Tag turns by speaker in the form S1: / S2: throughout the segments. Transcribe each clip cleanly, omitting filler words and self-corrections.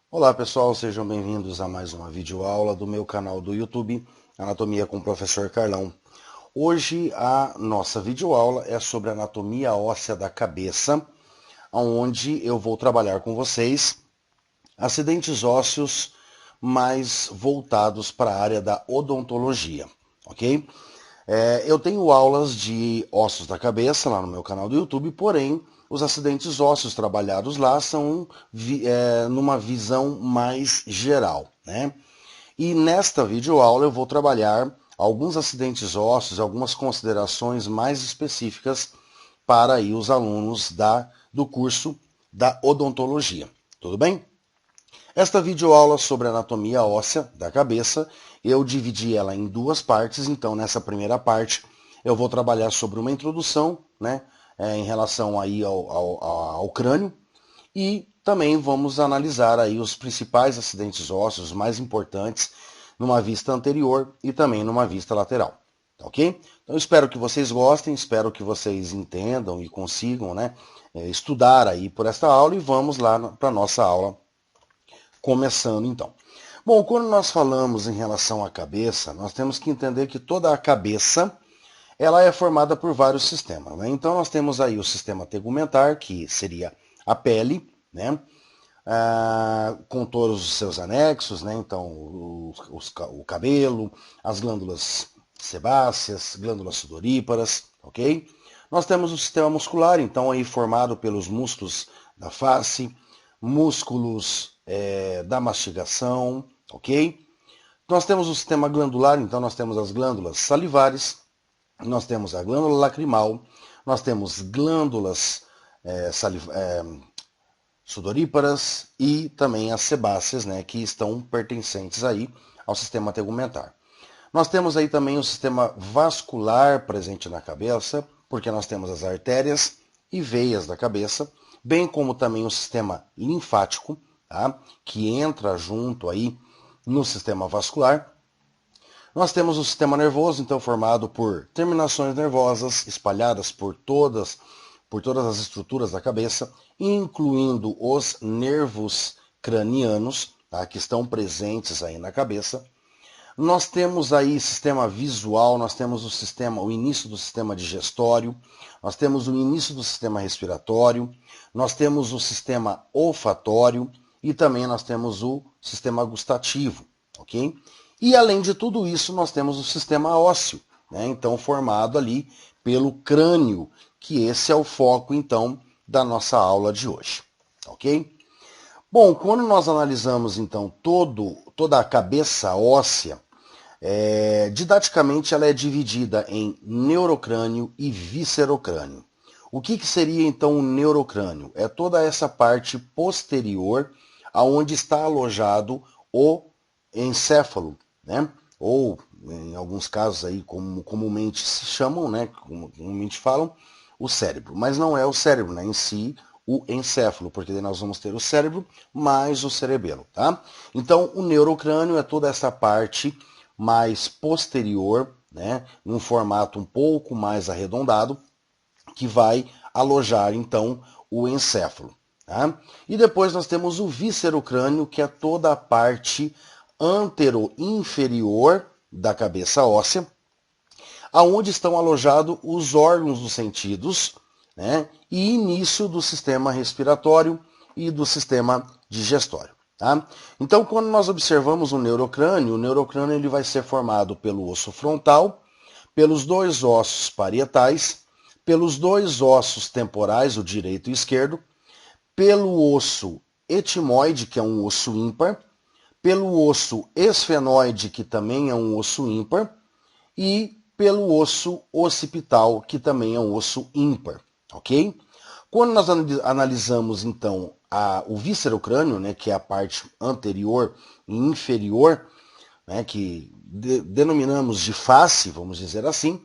S1: Olá pessoal, sejam bem-vindos a mais uma videoaula do meu canal do YouTube, Anatomia com o Professor Carlão. Hoje a nossa videoaula é sobre anatomia óssea da cabeça, onde eu vou trabalhar com vocês acidentes ósseos mais voltados para a área da odontologia, ok? Eu tenho aulas de ossos da cabeça lá no meu canal do YouTube, porém os acidentes ósseos trabalhados lá são numa visão mais geral, né? E nesta videoaula eu vou trabalhar alguns acidentes ósseos, algumas considerações mais específicas para aí os alunos do curso da odontologia. Tudo bem? Esta videoaula sobre anatomia óssea da cabeça, eu dividi ela em duas partes, então nessa primeira parte eu vou trabalhar sobre uma introdução, né, em relação aí ao crânio, e também vamos analisar aí os principais acidentes ósseos mais importantes numa vista anterior e também numa vista lateral, tá ok? Então espero que vocês gostem, espero que vocês entendam e consigam, né, estudar aí por esta aula e vamos lá para a nossa aula começando então. Bom, quando nós falamos em relação à cabeça, nós temos que entender que toda a cabeça ela é formada por vários sistemas, né? Então nós temos aí o sistema tegumentar, que seria a pele, né? Com todos os seus anexos, né? Então o cabelo, as glândulas sebáceas, glândulas sudoríparas, ok? Nós temos o sistema muscular, então aí formado pelos músculos da face, músculos da mastigação, ok? Nós temos o sistema glandular, então nós temos as glândulas salivares, nós temos a glândula lacrimal, nós temos glândulas sudoríparas e também as sebáceas, né, que estão pertencentes aí ao sistema tegumentar. Nós temos aí também o sistema vascular presente na cabeça, porque nós temos as artérias e veias da cabeça, bem como também o sistema linfático, tá? Que entra junto aí no sistema vascular. Nós temos o sistema nervoso, então formado por terminações nervosas espalhadas por todas as estruturas da cabeça, incluindo os nervos cranianos, tá? Que estão presentes aí na cabeça. Nós temos aí sistema visual, nós temos o início do sistema digestório, nós temos o início do sistema respiratório, nós temos o sistema olfatório e também nós temos o sistema gustativo, ok? E além de tudo isso, nós temos o sistema ósseo, né? Então formado ali pelo crânio, que esse é o foco então da nossa aula de hoje, ok? Bom, quando nós analisamos então toda a cabeça óssea, didaticamente, ela é dividida em neurocrânio e viscerocrânio. O que seria então o neurocrânio? É toda essa parte posterior aonde está alojado o encéfalo, né? Ou em alguns casos aí como comumente se chamam, né? Como comumente falam, o cérebro. Mas não é o cérebro, né? Em si o encéfalo, porque daí nós vamos ter o cérebro mais o cerebelo, tá? Então o neurocrânio é toda essa parte mais posterior, né, num formato um pouco mais arredondado, que vai alojar então o encéfalo. Tá? E depois nós temos o víscerocrânio, que é toda a parte antero-inferior da cabeça óssea, aonde estão alojados os órgãos dos sentidos, né, e início do sistema respiratório e do sistema digestório. Tá? Então, quando nós observamos o neurocrânio ele vai ser formado pelo osso frontal, pelos dois ossos parietais, pelos dois ossos temporais, o direito e o esquerdo, pelo osso etimoide, que é um osso ímpar, pelo osso esfenoide, que também é um osso ímpar, e pelo osso occipital, que também é um osso ímpar, ok? Quando nós analisamos, então, o víscerocrânio, né, que é a parte anterior e inferior, né, que denominamos de face, vamos dizer assim,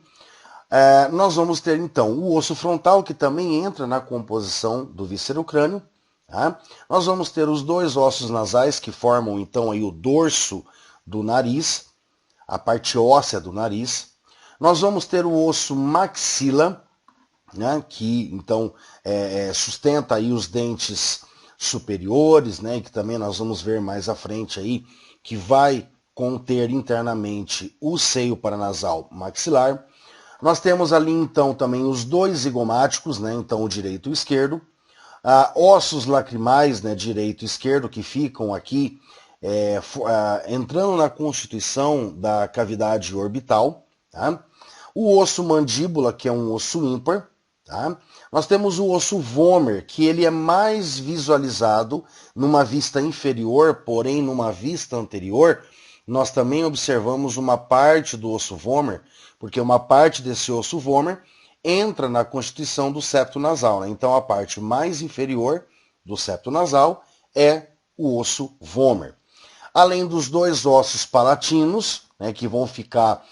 S1: nós vamos ter, então, o osso frontal, que também entra na composição do víscerocrânio. Tá? Nós vamos ter os dois ossos nasais, que formam, então, aí o dorso do nariz, a parte óssea do nariz. Nós vamos ter o osso maxila, né, que então sustenta aí os dentes superiores, né, que também nós vamos ver mais à frente aí, que vai conter internamente o seio paranasal maxilar. Nós temos ali então também os dois zigomáticos, né, então o direito e o esquerdo, ossos lacrimais, né, direito e esquerdo, que ficam aqui entrando na constituição da cavidade orbital, tá? O osso mandíbula, que é um osso ímpar, tá? Nós temos o osso vomer, que ele é mais visualizado numa vista inferior, porém numa vista anterior, nós também observamos uma parte do osso vomer, porque uma parte desse osso vomer entra na constituição do septo nasal, né? Então a parte mais inferior do septo nasal é o osso vomer. Além dos dois ossos palatinos, né, que vão ficar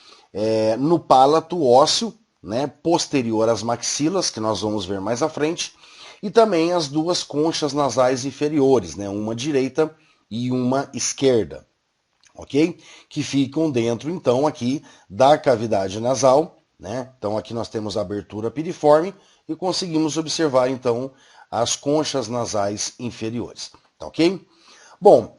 S1: no palato ósseo, né, posterior às maxilas, que nós vamos ver mais à frente, e também as duas conchas nasais inferiores, né, uma direita e uma esquerda, ok? Que ficam dentro, então, aqui da cavidade nasal, né? Então aqui nós temos a abertura piriforme e conseguimos observar, então, as conchas nasais inferiores, tá ok? Bom,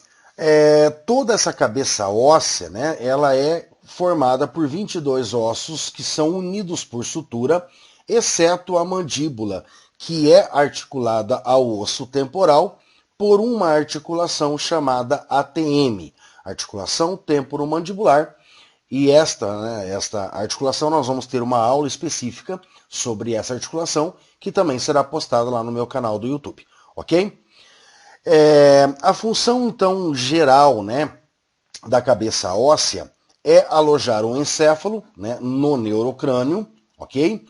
S1: toda essa cabeça óssea, né, ela é formada por 22 ossos que são unidos por sutura, exceto a mandíbula, que é articulada ao osso temporal por uma articulação chamada ATM, articulação temporomandibular, e esta articulação nós vamos ter uma aula específica sobre essa articulação, que também será postada lá no meu canal do YouTube, ok? A função, então, geral, né, da cabeça óssea é alojar o encéfalo, né, no neurocrânio, ok?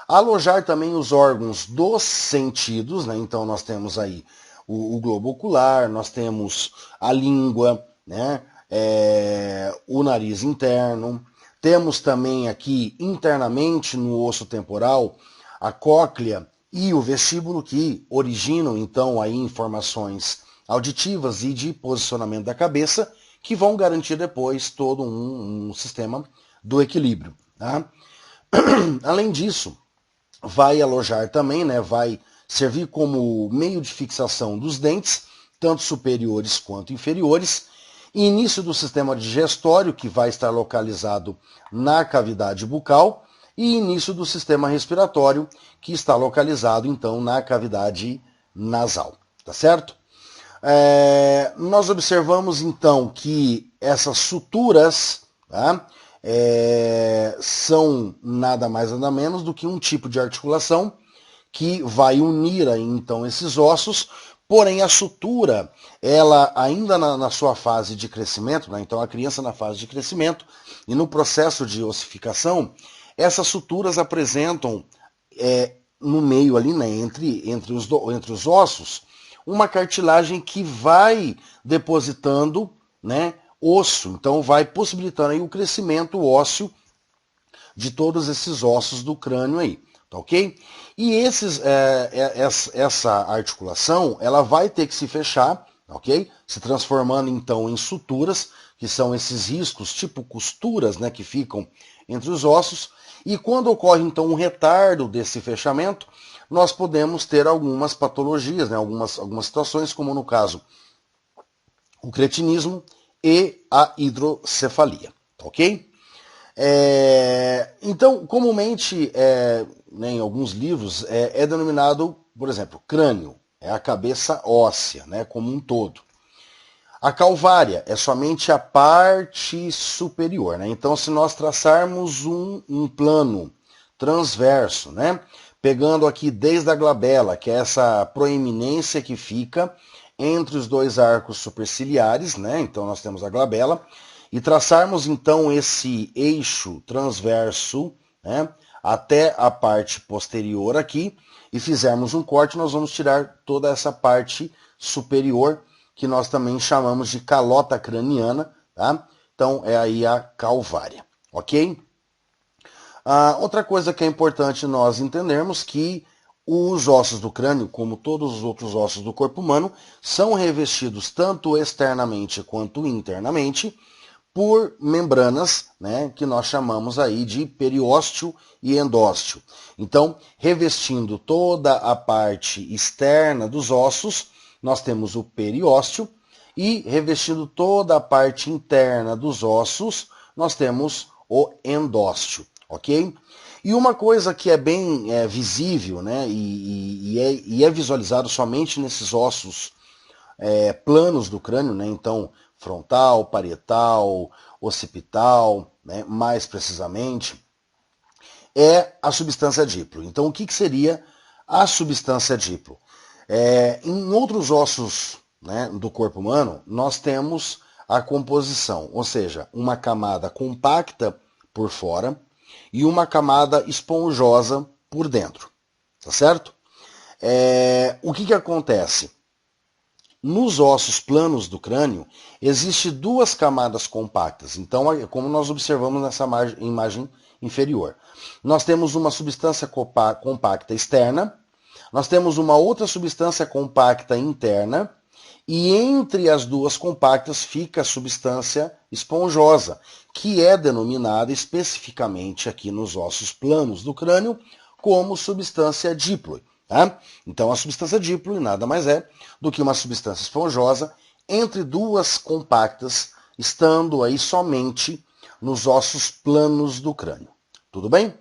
S1: Alojar também os órgãos dos sentidos, né? Então nós temos aí o globo ocular, nós temos a língua, né? O nariz interno. Temos também aqui internamente no osso temporal a cóclea e o vestíbulo, que originam então aí informações auditivas e de posicionamento da cabeça, que vão garantir depois todo um sistema do equilíbrio, tá? Além disso, vai alojar também, né, vai servir como meio de fixação dos dentes, tanto superiores quanto inferiores, e início do sistema digestório, que vai estar localizado na cavidade bucal, e início do sistema respiratório, que está localizado, então, na cavidade nasal, tá certo? Nós observamos, então, que essas suturas, tá, são nada mais nada menos do que um tipo de articulação que vai unir aí, então, esses ossos, porém a sutura, ela ainda na sua fase de crescimento, né, então a criança na fase de crescimento e no processo de ossificação, essas suturas apresentam no meio ali, né, entre os ossos, uma cartilagem que vai depositando, né, osso, então vai possibilitando aí o crescimento ósseo de todos esses ossos do crânio aí, tá ok? E essa articulação, ela vai ter que se fechar, ok? Se transformando então em suturas, que são esses riscos, tipo costuras, né, que ficam entre os ossos, e quando ocorre então um retardo desse fechamento, nós podemos ter algumas patologias, né, algumas situações, como no caso o cretinismo e a hidrocefalia, tá ok? Então, comumente, né, em alguns livros, é denominado, por exemplo, crânio, é a cabeça óssea, né, como um todo. A calvária é somente a parte superior, né? Então, se nós traçarmos um plano transverso, né, pegando aqui desde a glabela, que é essa proeminência que fica entre os dois arcos superciliares, né? Então nós temos a glabela, e traçarmos então esse eixo transverso, né, até a parte posterior aqui, e fizermos um corte, nós vamos tirar toda essa parte superior, que nós também chamamos de calota craniana, tá? Então é aí a calvária, ok? Outra coisa que é importante nós entendermos que os ossos do crânio, como todos os outros ossos do corpo humano, são revestidos tanto externamente quanto internamente por membranas, né, que nós chamamos aí de periósteo e endósteo. Então, revestindo toda a parte externa dos ossos, nós temos o periósteo e revestindo toda a parte interna dos ossos, nós temos o endósteo, ok? E uma coisa que é bem visível, né, e é visualizado somente nesses ossos planos do crânio, né, então frontal, parietal, occipital, né, mais precisamente, é a substância diplo. Então, o que seria a substância diplo? Em outros ossos, né, do corpo humano, nós temos a composição, ou seja, uma camada compacta por fora e uma camada esponjosa por dentro, tá certo? O que acontece? Nos ossos planos do crânio, existem duas camadas compactas. Então, como nós observamos nessa imagem inferior. Nós temos uma substância compacta externa, nós temos uma outra substância compacta interna, e entre as duas compactas fica a substância esponjosa, que é denominada especificamente aqui nos ossos planos do crânio como substância diploide. Tá? Então a substância diploide nada mais é do que uma substância esponjosa entre duas compactas, estando aí somente nos ossos planos do crânio. Tudo bem?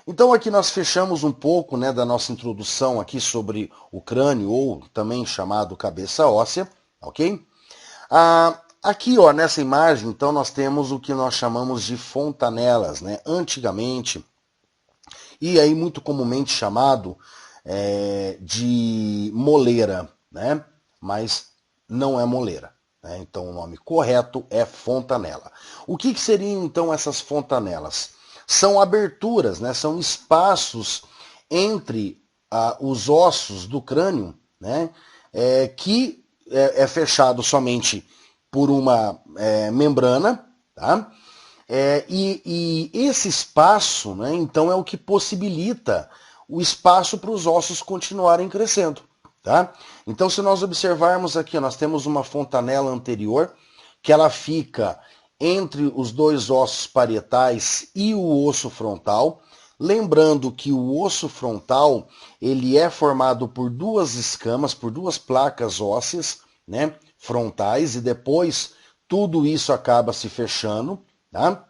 S1: Então aqui nós fechamos um pouco, né, da nossa introdução aqui sobre o crânio, ou também chamado cabeça óssea, ok? Aqui, ó, nessa imagem, então nós temos o que nós chamamos de fontanelas, né? Antigamente, e aí muito comumente chamado de moleira, né? Mas não é moleira. Né? Então o nome correto é fontanela. O que seriam então essas fontanelas? São aberturas, né? São espaços entre os ossos do crânio, né? Que é fechado somente por uma membrana, tá? E esse espaço, né, então, é o que possibilita o espaço para os ossos continuarem crescendo. Tá? Então, se nós observarmos aqui, nós temos uma fontanela anterior, que ela fica entre os dois ossos parietais e o osso frontal. Lembrando que o osso frontal ele é formado por duas escamas, por duas placas ósseas, né, frontais, e depois tudo isso acaba se fechando. Tá?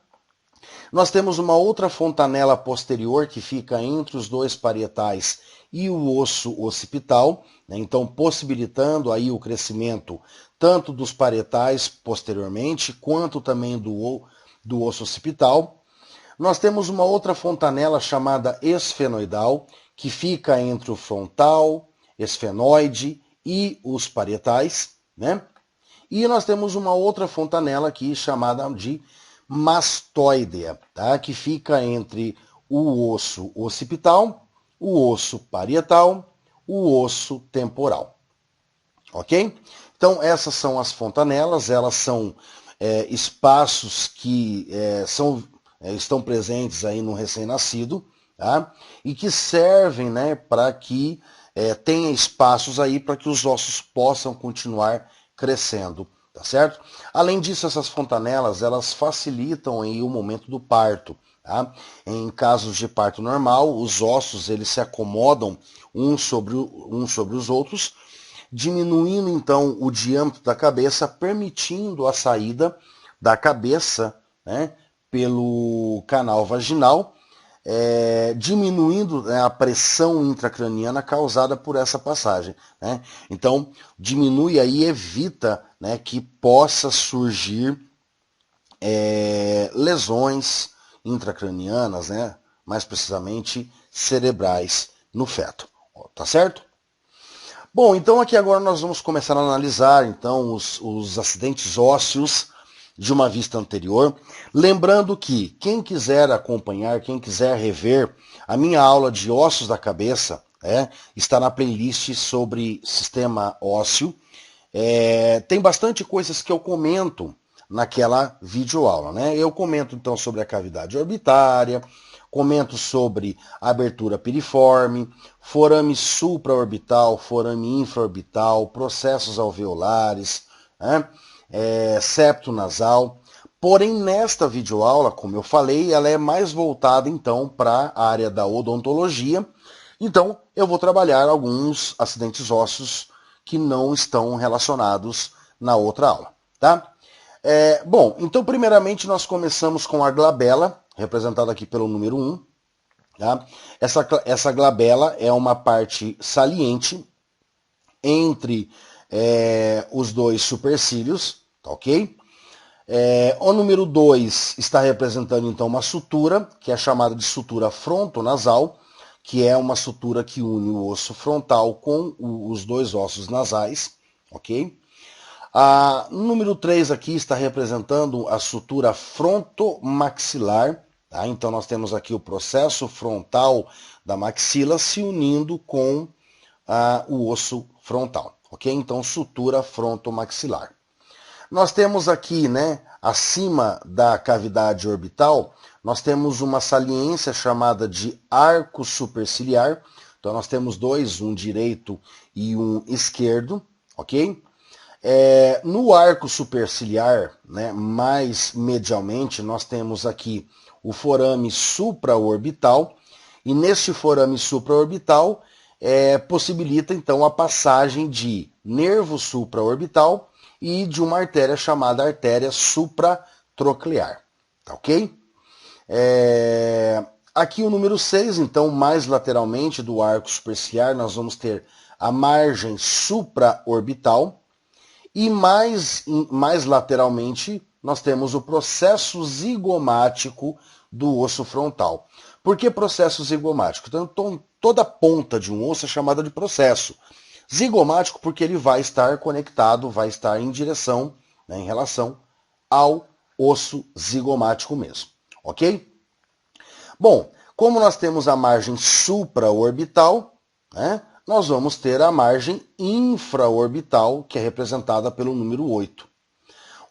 S1: Nós temos uma outra fontanela posterior que fica entre os dois parietais e o osso occipital, né? Então possibilitando aí o crescimento tanto dos parietais posteriormente, quanto também do osso occipital. Nós temos uma outra fontanela chamada esfenoidal, que fica entre o frontal, esfenoide e os parietais, né? E nós temos uma outra fontanela aqui chamada de mastoidea, tá? Que fica entre o osso occipital, o osso parietal, o osso temporal. Ok? Então essas são as fontanelas, elas são espaços que estão presentes aí no recém-nascido, tá? E que servem, né, para que tenha espaços aí para que os ossos possam continuar crescendo, tá certo? Além disso, essas fontanelas, elas facilitam aí o momento do parto, tá? Em casos de parto normal, os ossos eles se acomodam uns sobre os outros, diminuindo então o diâmetro da cabeça, permitindo a saída da cabeça, né, pelo canal vaginal, diminuindo, né, a pressão intracraniana causada por essa passagem. Né? Então, diminui aí, evita, né, que possa surgir lesões intracranianas, né, mais precisamente cerebrais no feto. Tá certo? Bom, então aqui agora nós vamos começar a analisar então os acidentes ósseos de uma vista anterior. Lembrando que quem quiser acompanhar, quem quiser rever a minha aula de ossos da cabeça, está na playlist sobre sistema ósseo. Tem bastante coisas que eu comento naquela videoaula. Né? Eu comento então sobre a cavidade orbitária, comento sobre a abertura piriforme, forame supraorbital, forame infraorbital, processos alveolares, né? Septo nasal. Porém, nesta videoaula, como eu falei, ela é mais voltada então para a área da odontologia. Então, eu vou trabalhar alguns acidentes ósseos que não estão relacionados na outra aula, tá? Bom, então primeiramente nós começamos com a glabela, representada aqui pelo número 1. Tá? Essa glabela é uma parte saliente entre os dois supercílios, tá ok? O número 2 está representando então uma sutura, que é chamada de sutura frontonasal, que é uma sutura que une o osso frontal com os dois ossos nasais, ok? O número 3 aqui está representando a sutura frontomaxilar, tá? Então nós temos aqui o processo frontal da maxila se unindo com o osso frontal, ok? Então sutura frontomaxilar. Nós temos aqui, né, acima da cavidade orbital, nós temos uma saliência chamada de arco superciliar. Então nós temos dois, um direito e um esquerdo, ok? No arco superciliar, né, mais medialmente, nós temos aqui o forame supraorbital, e neste forame supraorbital possibilita então a passagem de nervo supraorbital e de uma artéria chamada artéria supratroclear, tá ok? Aqui o número 6, então, mais lateralmente do arco superciliar, nós vamos ter a margem supraorbital, e mais lateralmente nós temos o processo zigomático do osso frontal. Por que processo zigomático? Então, toda ponta de um osso é chamada de processo. Zigomático porque ele vai estar conectado, vai estar em direção, né, em relação ao osso zigomático mesmo, ok? Bom, como nós temos a margem supraorbital, né, nós vamos ter a margem infraorbital, que é representada pelo número 8.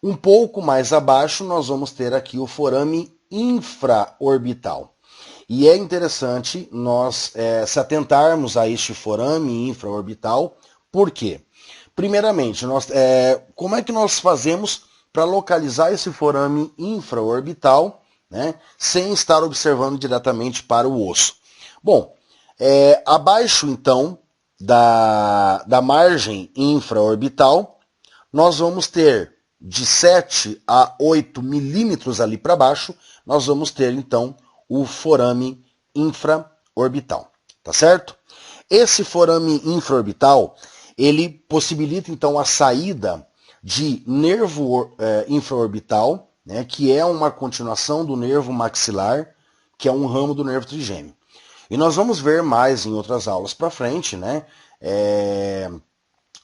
S1: Um pouco mais abaixo, nós vamos ter aqui o forame infraorbital. E é interessante nós se atentarmos a este forame infraorbital. Por quê? Primeiramente, como é que nós fazemos para localizar esse forame infraorbital, né, sem estar observando diretamente para o osso? Bom, abaixo então da margem infraorbital, nós vamos ter de 7 a 8 milímetros ali para baixo, nós vamos ter então o forame infraorbital, tá certo? Esse forame infraorbital, ele possibilita então a saída de nervo infraorbital, né, que é uma continuação do nervo maxilar, que é um ramo do nervo trigêmeo. E nós vamos ver mais em outras aulas para frente, né,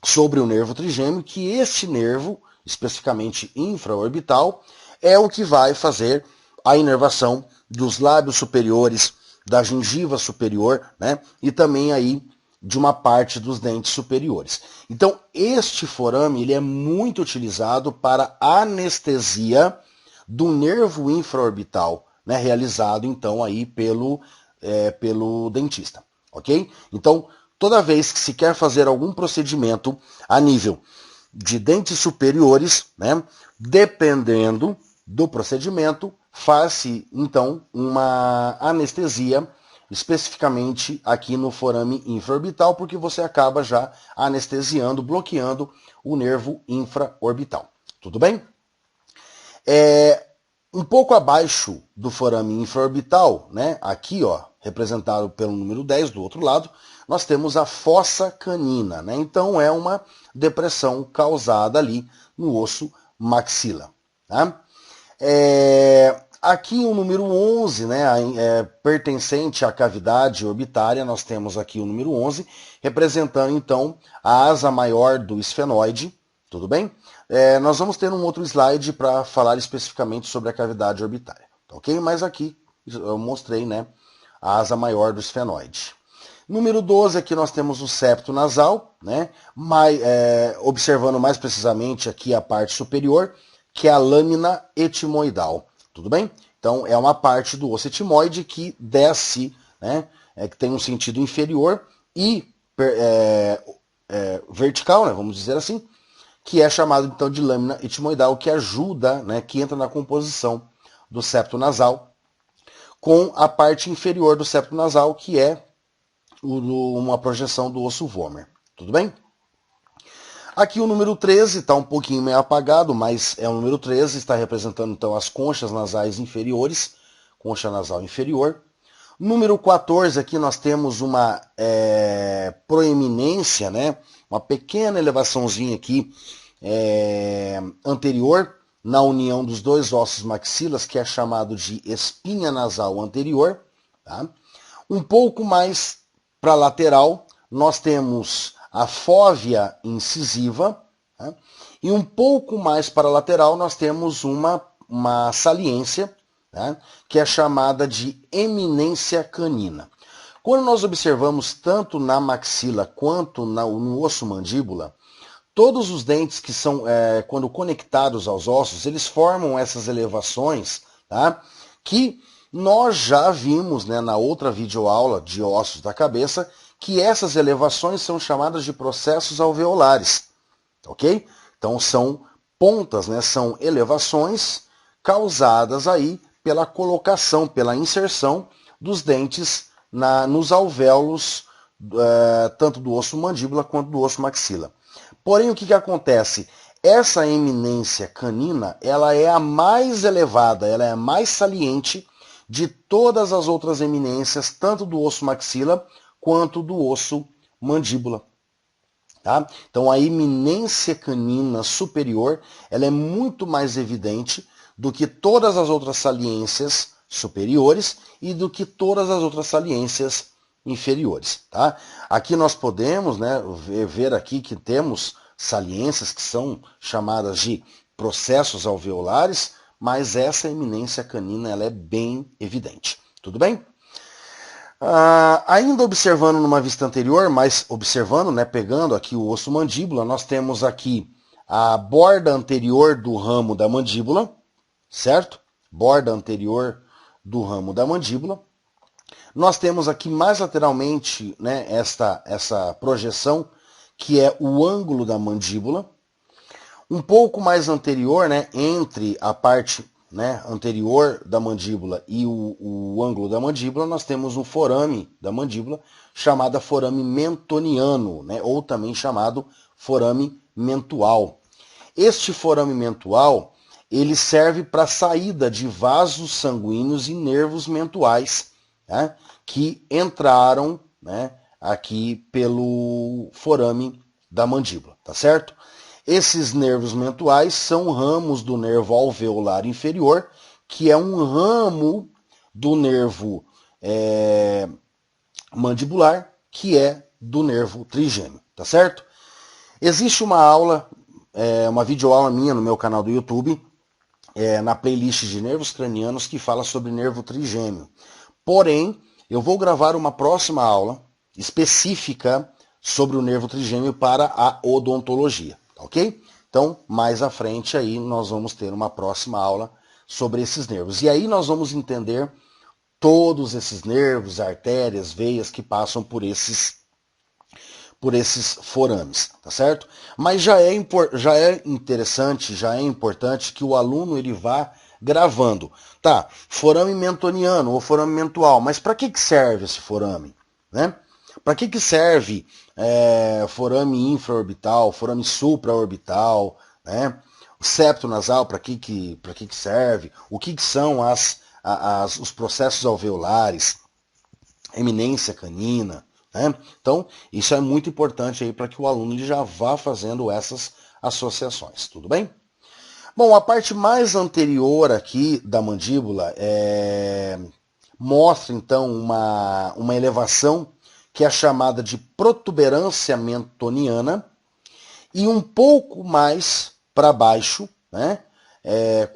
S1: sobre o nervo trigêmeo, que este nervo, especificamente infraorbital, é o que vai fazer a inervação dos lábios superiores, da gengiva superior, né, e também aí de uma parte dos dentes superiores. Então, este forame ele é muito utilizado para anestesia do nervo infraorbital, né, realizado então aí pelo dentista, ok? Então, toda vez que se quer fazer algum procedimento a nível de dentes superiores, né, dependendo do procedimento, faz-se então uma anestesia especificamente aqui no forame infraorbital, porque você acaba já anestesiando, bloqueando o nervo infraorbital. Tudo bem? Um pouco abaixo do forame infraorbital, né, aqui, ó, representado pelo número 10 do outro lado, nós temos a fossa canina, né? Então é uma depressão causada ali no osso maxila, tá? Aqui o número 11, né, pertencente à cavidade orbitária, nós temos aqui o número 11, representando então a asa maior do esfenoide, tudo bem? Nós vamos ter um outro slide para falar especificamente sobre a cavidade orbitária, ok? Mas aqui eu mostrei, né, a asa maior do esfenoide. Número 12, aqui nós temos o septo nasal, né, observando mais precisamente aqui a parte superior, que é a lâmina etimoidal, tudo bem? Então, é uma parte do osso etimoide que desce, né, que tem um sentido inferior e vertical, né, vamos dizer assim, que é chamado então de lâmina etimoidal, que ajuda, né, que entra na composição do septo nasal, com a parte inferior do septo nasal, que é uma projeção do osso vomer. Tudo bem? Aqui o número 13 está um pouquinho meio apagado, mas é o número 13, está representando então as conchas nasais inferiores, concha nasal inferior. Número 14, aqui nós temos uma proeminência, né? Uma pequena elevaçãozinha aqui anterior, na união dos dois ossos maxilas, que é chamado de espinha nasal anterior. Tá? Um pouco mais para a lateral, nós temos a fóvea incisiva, tá? E um pouco mais para a lateral nós temos uma saliência, tá? Que é chamada de eminência canina. Quando nós observamos tanto na maxila quanto no osso mandíbula, todos os dentes que são, quando conectados aos ossos, eles formam essas elevações, tá? Que nós já vimos, né, na outra videoaula de ossos da cabeça, que essas elevações são chamadas de processos alveolares, ok? Então são pontas, né, são elevações causadas aí pela colocação, pela inserção dos dentes nos alvéolos, tanto do osso mandíbula quanto do osso maxila. Porém, o que acontece? Essa eminência canina, ela é a mais elevada, ela é a mais saliente de todas as outras eminências, tanto do osso maxila quanto do osso mandíbula. Tá? Então, a eminência canina superior, ela é muito mais evidente do que todas as outras saliências superiores e do que todas as outras saliências inferiores. Tá? Aqui nós podemos, né, ver aqui que temos saliências que são chamadas de processos alveolares, mas essa eminência canina ela é bem evidente. Tudo bem? Ainda observando numa vista anterior, mas observando, né, pegando aqui o osso mandíbula, nós temos aqui a borda anterior do ramo da mandíbula, certo? Borda anterior do ramo da mandíbula. Nós temos aqui mais lateralmente, né, essa projeção, que é o ângulo da mandíbula. Um pouco mais anterior, né, entre a parte, né, anterior da mandíbula e o ângulo da mandíbula, nós temos um forame da mandíbula, chamado forame mentoniano, né, ou também chamado forame mentual. Este forame mentual, ele serve para a saída de vasos sanguíneos e nervos mentuais, né, que entraram, né, aqui pelo forame da mandíbula, tá certo? Esses nervos mentuais são ramos do nervo alveolar inferior, que é um ramo do nervo mandibular, que é do nervo trigêmeo, tá certo? Existe uma aula, uma videoaula minha no meu canal do YouTube, na playlist de nervos cranianos, que fala sobre nervo trigêmeo. Porém, eu vou gravar uma próxima aula específica sobre o nervo trigêmeo para a odontologia, ok? Então, mais à frente aí nós vamos ter uma próxima aula sobre esses nervos. E aí nós vamos entender todos esses nervos, artérias, veias que passam por esses forames, tá certo? Mas já é interessante, já é importante que o aluno ele vá gravando. Tá, forame mentoniano ou forame mentual, mas para que serve esse forame? Né? Para que serve forame infraorbital, forame supraorbital, né? O septo nasal, para que serve? O que são os processos alveolares? Eminência canina, né? Então, isso é muito importante aí para que o aluno ele já vá fazendo essas associações, tudo bem? Bom, a parte mais anterior aqui da mandíbula mostra então uma elevação que é chamada de protuberância mentoniana, e um pouco mais para baixo, né,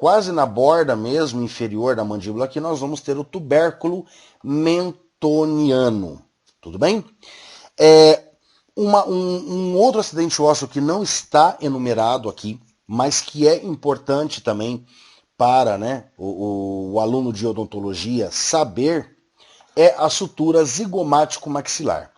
S1: quase na borda mesmo inferior da mandíbula, aqui nós vamos ter o tubérculo mentoniano. Tudo bem? Um outro acidente ósseo que não está enumerado aqui, mas que é importante também para, né, o aluno de odontologia saber, é a sutura zigomático-maxilar.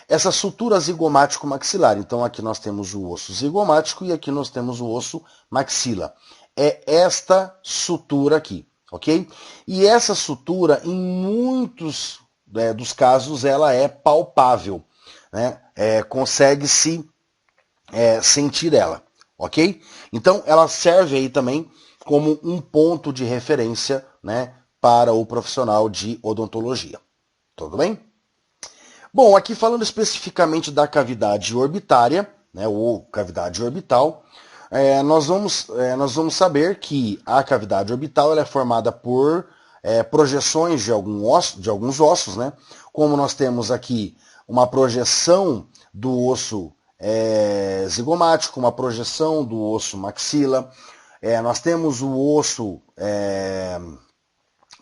S1: Essa sutura zigomático-maxilar, então aqui nós temos o osso zigomático e aqui nós temos o osso maxila. É esta sutura aqui, ok? E essa sutura, em muitos dos casos, ela é palpável, né? Consegue-se sentir ela, ok? Então ela serve aí também como um ponto de referência, né, para o profissional de odontologia. Tudo bem? Bom, aqui falando especificamente da cavidade orbitária, né, ou cavidade orbital, nós vamos saber que a cavidade orbital ela é formada por projeções de alguns ossos, né? Como nós temos aqui uma projeção do osso zigomático, uma projeção do osso maxila, nós temos o osso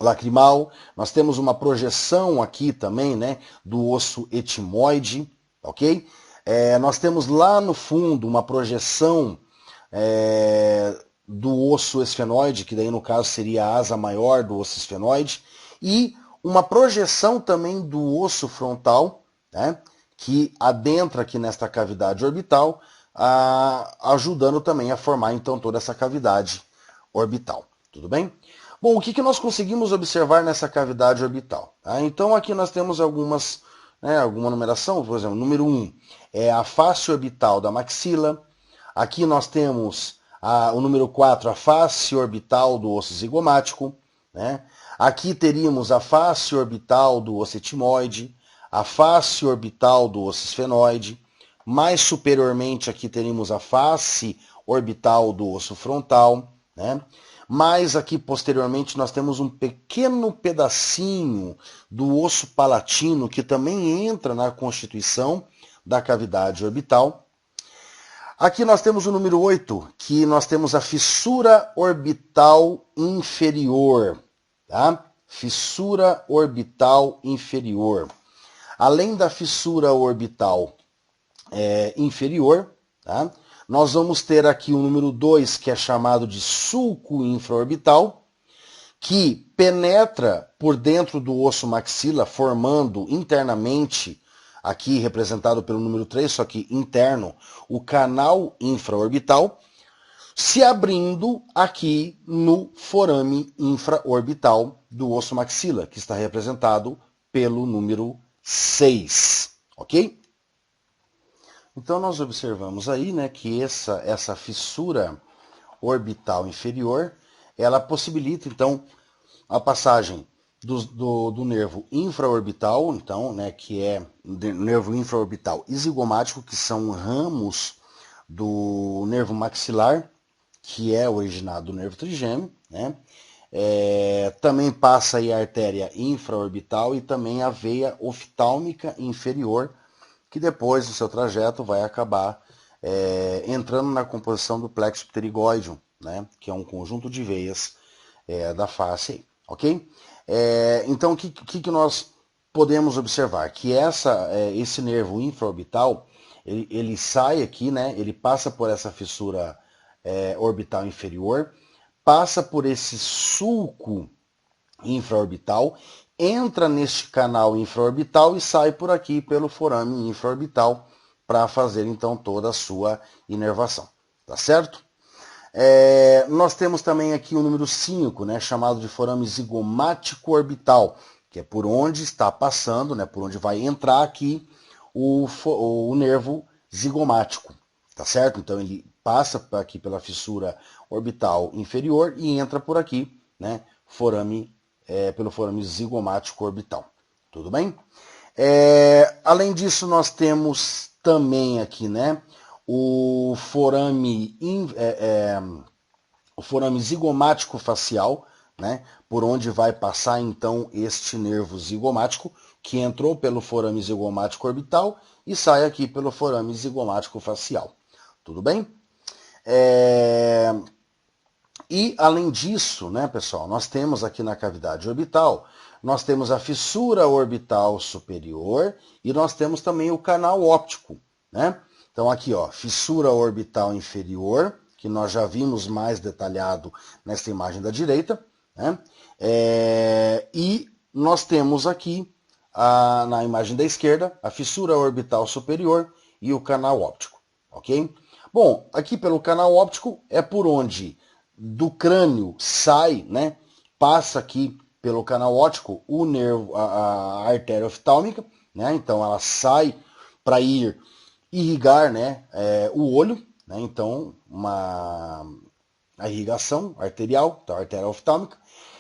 S1: lacrimal, nós temos uma projeção aqui também, né, do osso etimoide, ok? Nós temos lá no fundo uma projeção do osso esfenoide, que daí no caso seria a asa maior do osso esfenoide, e uma projeção também do osso frontal, né, que adentra aqui nesta cavidade orbital, ajudando também a formar então toda essa cavidade orbital. Tudo bem? Bom, o que nós conseguimos observar nessa cavidade orbital? Tá? Então aqui nós temos alguma numeração, por exemplo, número 1 é a face orbital da maxila. Aqui nós temos o número 4, a face orbital do osso zigomático. Né? Aqui teríamos a face orbital do osso etimoide, a face orbital do osso esfenoide. Mais superiormente aqui teríamos a face orbital do osso frontal, né? Mas aqui posteriormente nós temos um pequeno pedacinho do osso palatino que também entra na constituição da cavidade orbital. Aqui nós temos o número 8, que nós temos a fissura orbital inferior. Tá? Fissura orbital inferior. Além da fissura orbital inferior, tá? Nós vamos ter aqui o número 2, que é chamado de sulco infraorbital, que penetra por dentro do osso maxila, formando internamente, aqui representado pelo número 3, só que interno, o canal infraorbital, se abrindo aqui no forame infraorbital do osso maxila, que está representado pelo número 6, ok? Então nós observamos aí, né, que essa fissura orbital inferior, ela possibilita então a passagem do nervo infraorbital, então, né, que é nervo infraorbital e zigomático, que são ramos do nervo maxilar, que é originado do nervo trigêmeo, né? Também passa aí a artéria infraorbital e também a veia oftálmica inferior, que depois do seu trajeto vai acabar entrando na composição do plexo pterigóideo, né, que é um conjunto de veias da face, ok? Então, o que nós podemos observar? Que esse nervo infraorbital, ele sai aqui, né, ele passa por essa fissura orbital inferior, passa por esse sulco infraorbital, entra neste canal infraorbital e sai por aqui pelo forame infraorbital para fazer então toda a sua inervação, tá certo? Nós temos também aqui o número 5, né, chamado de forame zigomático orbital, que é por onde está passando, né, por onde vai entrar aqui o nervo zigomático, tá certo? Então ele passa aqui pela fissura orbital inferior e entra por aqui, né, pelo forame zigomático orbital. Tudo bem? Além disso, nós temos também aqui, né, o forame zigomático facial, né, por onde vai passar então este nervo zigomático, que entrou pelo forame zigomático orbital e sai aqui pelo forame zigomático facial. Tudo bem? E além disso, né, pessoal, nós temos aqui na cavidade orbital, nós temos a fissura orbital superior e nós temos também o canal óptico, né? Então aqui, ó, fissura orbital inferior, que nós já vimos mais detalhado nesta imagem da direita, né? E nós temos aqui, na imagem da esquerda, a fissura orbital superior e o canal óptico, ok? Bom, aqui pelo canal óptico é por onde do crânio sai, né, passa aqui pelo canal óptico o nervo, a artéria oftálmica, né, então ela sai para ir irrigar, né, o olho, né, então a irrigação arterial, então, artéria oftálmica,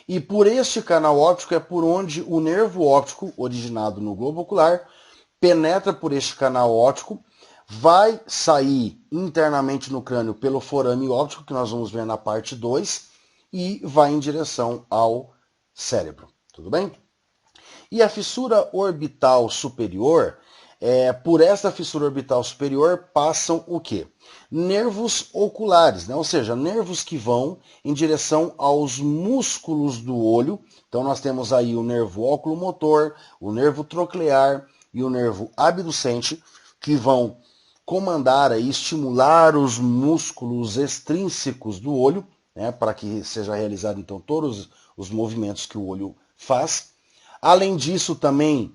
S1: e por este canal óptico é por onde o nervo óptico, originado no globo ocular, penetra por este canal óptico, vai sair internamente no crânio pelo forame óptico, que nós vamos ver na parte 2, e vai em direção ao cérebro. Tudo bem? E a fissura orbital superior, por essa fissura orbital superior passam o quê? Nervos oculares, né? Ou seja, nervos que vão em direção aos músculos do olho. Então nós temos aí o nervo oculomotor, o nervo troclear e o nervo abducente, que vão comandar e estimular os músculos extrínsecos do olho, né, para que seja realizado então todos os movimentos que o olho faz. Além disso também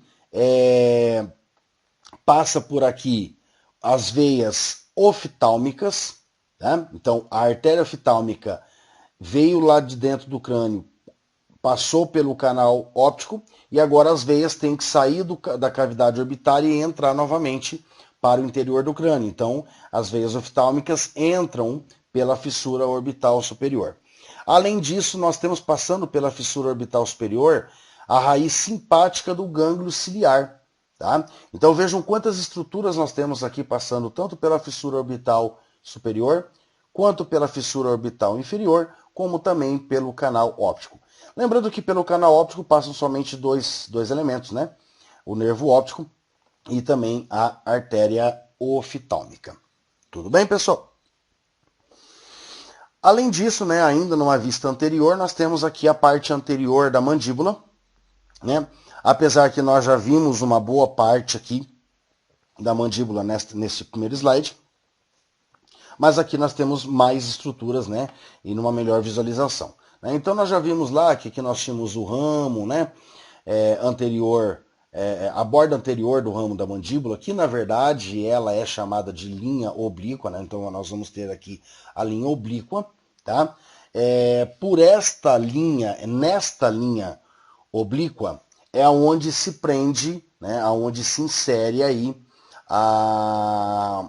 S1: passa por aqui as veias oftálmicas, tá? Então a artéria oftálmica veio lá de dentro do crânio, passou pelo canal óptico e agora as veias têm que sair da cavidade orbitária e entrar novamente para o interior do crânio. Então, as veias oftálmicas entram pela fissura orbital superior. Além disso, nós temos passando pela fissura orbital superior a raiz simpática do gânglio ciliar. Tá? Então vejam quantas estruturas nós temos aqui passando tanto pela fissura orbital superior, quanto pela fissura orbital inferior, como também pelo canal óptico. Lembrando que pelo canal óptico passam somente dois elementos, né? O nervo óptico e também a artéria oftálmica. Tudo bem, pessoal? Além disso, né, ainda numa vista anterior, nós temos aqui a parte anterior da mandíbula, né? Apesar que nós já vimos uma boa parte aqui da mandíbula nesse primeiro slide, mas aqui nós temos mais estruturas, né, e numa melhor visualização. Então nós já vimos lá que aqui nós tínhamos o ramo, né, anterior, a borda anterior do ramo da mandíbula, que na verdade ela é chamada de linha oblíqua, né? Então nós vamos ter aqui a linha oblíqua, tá? Por esta linha, nesta linha oblíqua, é onde se prende, né, aonde se insere aí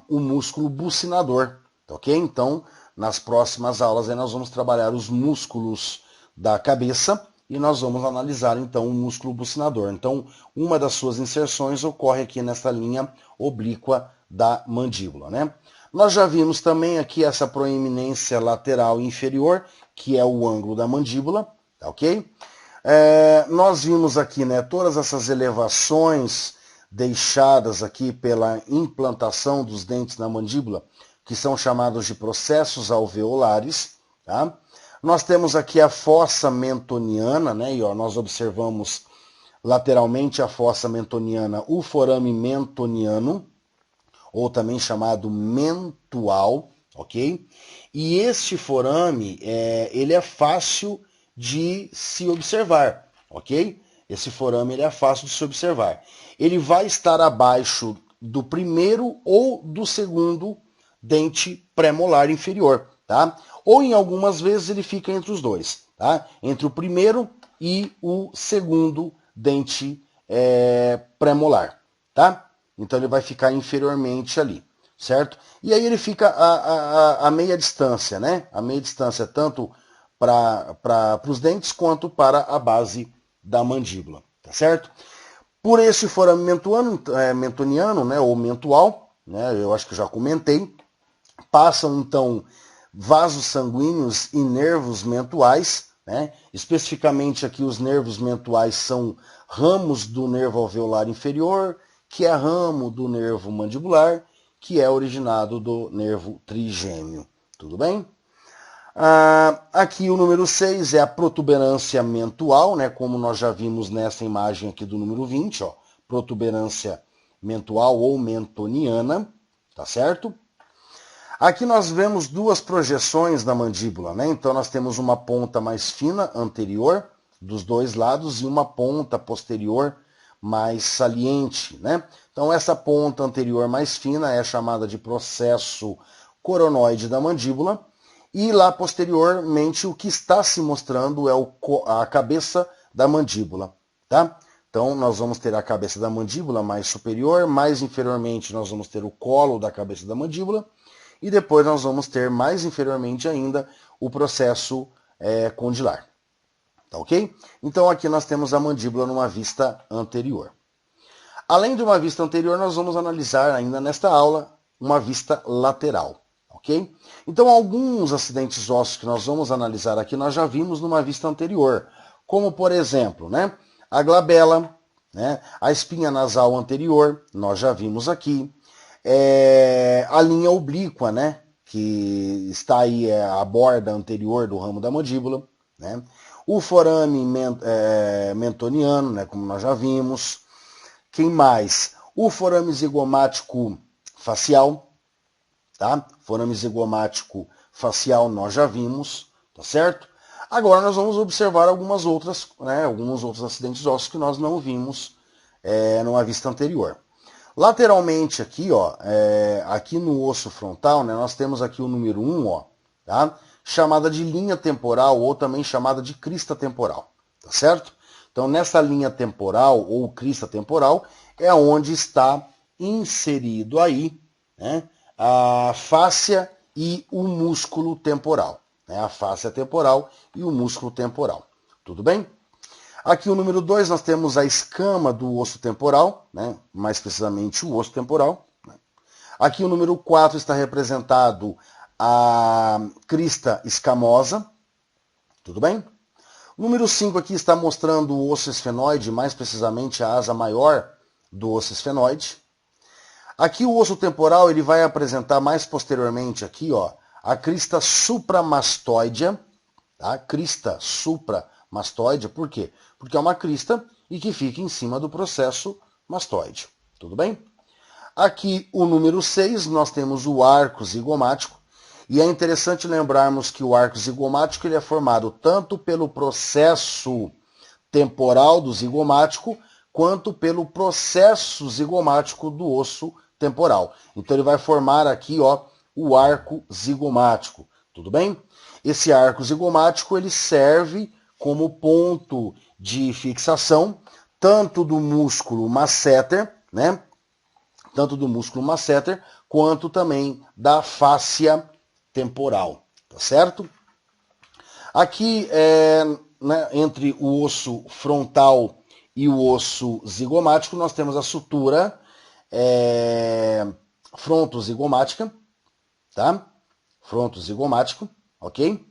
S1: o músculo bucinador, ok? Então, nas próximas aulas aí nós vamos trabalhar os músculos da cabeça e nós vamos analisar então o músculo bucinador. Então, uma das suas inserções ocorre aqui nessa linha oblíqua da mandíbula, né? Nós já vimos também aqui essa proeminência lateral inferior, que é o ângulo da mandíbula, tá ok? Nós vimos aqui, né, todas essas elevações deixadas aqui pela implantação dos dentes na mandíbula, que são chamados de processos alveolares, tá? Nós temos aqui a fossa mentoniana, né, e ó, nós observamos lateralmente a fossa mentoniana, o forame mentoniano, ou também chamado mentual, ok? E este forame, ele é fácil de se observar, ok? Esse forame ele é fácil de se observar. Ele vai estar abaixo do primeiro ou do segundo dente pré-molar inferior, tá? Ou em algumas vezes ele fica entre os dois, tá? Entre o primeiro e o segundo dente pré-molar, tá? Então ele vai ficar inferiormente ali, certo? E aí ele fica a meia distância, né? A meia distância tanto para os dentes quanto para a base da mandíbula, tá certo? Por esse forame mentoniano, né, ou mentual, né, eu acho que já comentei, passam então vasos sanguíneos e nervos mentuais, né? Especificamente aqui os nervos mentuais são ramos do nervo alveolar inferior, que é ramo do nervo mandibular, que é originado do nervo trigêmeo. Tudo bem? Aqui o número 6 é a protuberância mentual, né? Como nós já vimos nessa imagem aqui do número 20, ó, protuberância mentual ou mentoniana, tá certo? Aqui nós vemos duas projeções da mandíbula, né? Então nós temos uma ponta mais fina anterior dos dois lados e uma ponta posterior mais saliente, né? Então essa ponta anterior mais fina é chamada de processo coronoide da mandíbula e lá posteriormente o que está se mostrando é a cabeça da mandíbula, tá? Então, nós vamos ter a cabeça da mandíbula mais superior, mais inferiormente nós vamos ter o colo da cabeça da mandíbula, e depois nós vamos ter mais inferiormente ainda o processo condilar. Tá ok? Então, aqui nós temos a mandíbula numa vista anterior. Além de uma vista anterior, nós vamos analisar ainda nesta aula uma vista lateral. Ok? Então, alguns acidentes ósseos que nós vamos analisar aqui, nós já vimos numa vista anterior. Como, por exemplo, né, a glabela, né, a espinha nasal anterior, nós já vimos aqui. A linha oblíqua, né, que está aí a borda anterior do ramo da mandíbula. Né, o forame mentoniano, né, como nós já vimos. Quem mais? O forame zigomático facial. Tá? Forame zigomático facial nós já vimos, tá certo? Agora nós vamos observar alguns outros acidentes ósseos que nós não vimos numa vista anterior. Lateralmente aqui, ó, aqui no osso frontal, né, nós temos aqui o número 1, ó, tá? Chamada de linha temporal ou também chamada de crista temporal, tá certo? Então nessa linha temporal ou crista temporal é onde está inserido aí, né, a fáscia e o músculo temporal. Né? A fáscia temporal e o músculo temporal. Tudo bem? Aqui o número 2 nós temos a escama do osso temporal, né? Mais precisamente o osso temporal. Né? Aqui o número 4 está representado a crista escamosa. Tudo bem? O número 5 aqui está mostrando o osso esfenoide, mais precisamente a asa maior do osso esfenoide. Aqui o osso temporal ele vai apresentar mais posteriormente aqui, ó, a crista supramastoidea, tá? Crista supramastoidea, por quê? Porque é uma crista e que fica em cima do processo mastoide. Tudo bem? Aqui o número 6 nós temos o arco zigomático e é interessante lembrarmos que o arco zigomático ele é formado tanto pelo processo temporal do zigomático quanto pelo processo zigomático do osso temporal. Então ele vai formar aqui, ó, o arco zigomático, tudo bem? Esse arco zigomático ele serve como ponto de fixação tanto do músculo masseter, né? Tanto do músculo masseter quanto também da fáscia temporal, tá certo? Aqui né, entre o osso frontal e o osso zigomático nós temos a sutura frontozigomática, tá? Frontozigomático, ok?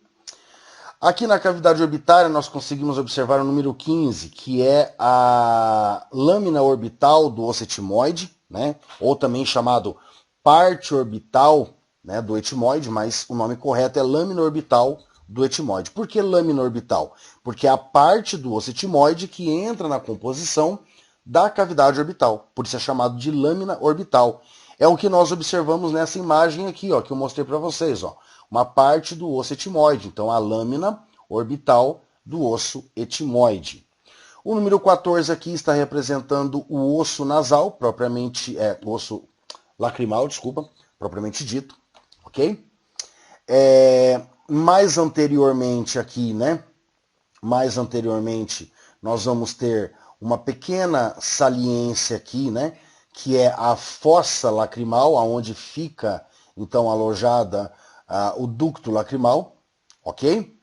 S1: Aqui na cavidade orbitária nós conseguimos observar o número 15, que é a lâmina orbital do osso etimoide, né? Ou também chamado parte orbital, né, do etimoide, mas o nome correto é lâmina orbital do etimoide. Por que lâmina orbital? Porque é a parte do osso etimoide que entra na composição da cavidade orbital, por isso é chamado de lâmina orbital. É o que nós observamos nessa imagem aqui, ó, que eu mostrei para vocês, ó, uma parte do osso etimoide, então a lâmina orbital do osso etimoide. O número 14 aqui está representando o osso nasal, propriamente, osso lacrimal, desculpa, propriamente dito, ok? Mais anteriormente aqui, né? Mais anteriormente, nós vamos ter uma pequena saliência aqui, né? Que é a fossa lacrimal, aonde fica, então, alojada o ducto lacrimal, ok?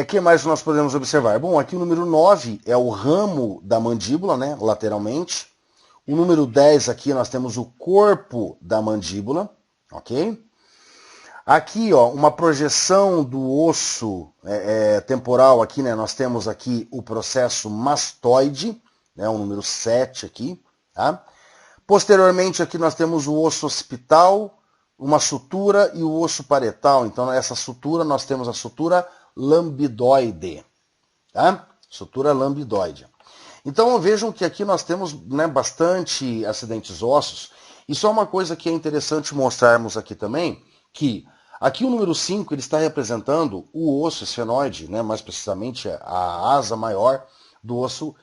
S1: Que mais nós podemos observar? Bom, aqui o número 9 é o ramo da mandíbula, né? Lateralmente. O número 10 aqui nós temos o corpo da mandíbula, ok? Aqui, ó, uma projeção do osso temporal aqui, né? Nós temos aqui o processo mastoide, né? O número 7 aqui, tá? Posteriormente aqui nós temos o osso occipital, uma sutura e o osso parietal. Então nessa sutura nós temos a sutura lambidoide, tá? Sutura lambidoide. Então vejam que aqui nós temos, né, bastante acidentes ósseos. E só uma coisa que é interessante mostrarmos aqui também, que aqui o número 5 ele está representando o osso esfenoide, né, mais precisamente a asa maior do osso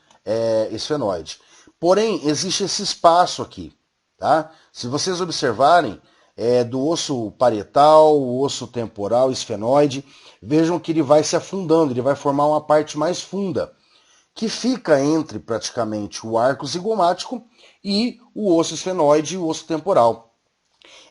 S1: esfenoide. Porém, existe esse espaço aqui, tá? Se vocês observarem, do osso parietal, o osso temporal, esfenoide, vejam que ele vai se afundando, ele vai formar uma parte mais funda, que fica entre praticamente o arco zigomático e o osso esfenoide e o osso temporal.